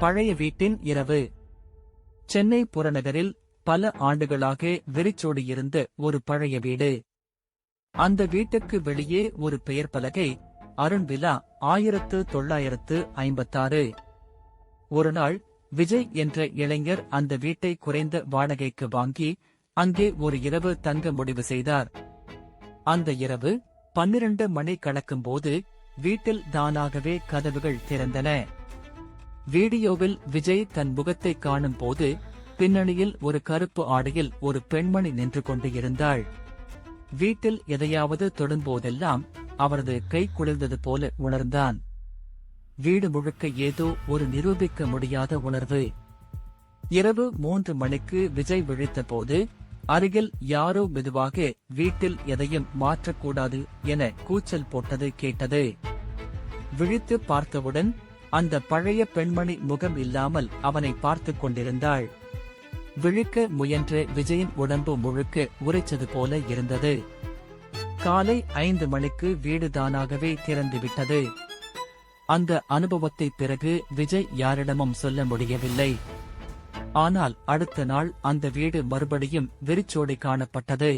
பழைய வீட்டின் இரவு. சென்னை புறநகரில் பல ஆண்டுகளாக வெறிச்சோடியிருந்த ஒரு பழைய வீடு. அந்த வீட்டுக்கு வெளியே ஒரு பெயர் பலகை, அருண் விலா, 1956. ஒருநாள் விஜய் என்ற இளைஞர் அந்த வீட்டை குறைந்த வாடகைக்கு வாங்கி அங்கே ஒரு இரவு தங்க முடிவு செய்தார். அந்த இரவு 12 மணி கடக்கும்போது வீட்டில் தானாகவே கதவுகள் திறந்தன. வீடியோவில் விஜய் தன் முகத்தை காணும் போது பின்னணியில் ஒரு கருப்பு ஆடையில் ஒரு பெண்மணி நின்று கொண்டு இருந்தாள். வீட்டில் எதையாவது தொடும்போதெல்லாம் அவரது கை குளிர்ந்தது போல உணர்ந்தான். வீடு முழுக்க ஏதோ ஒரு நிரூபிக்க முடியாத உணர்வு. இரவு 3 மணிக்கு விஜய் விழித்தபோது அருகில் யாரோ மெதுவாக வீட்டில் எதையும் மாற்றக்கூடாது என கூச்சல் போட்டது கேட்டது. விழித்து பார்த்தவுடன் அந்த பழைய பெண்மணி முகம் இல்லாமல் அவனை பார்த்துக் கொண்டிருந்தாள். விழிக்க முயன்ற விஜயின் உடம்பு முழுக்க உரைச்சது போல இருந்தது. காலை 5 மணிக்கு வீடு தானாகவே திறந்துவிட்டது. அந்த அனுபவத்தை பிறகு விஜய் யாரிடமும் சொல்ல முடியவில்லை. ஆனால் அடுத்த நாள் அந்த வீடு மறுபடியும் வெறிச்சோடி காணப்பட்டது.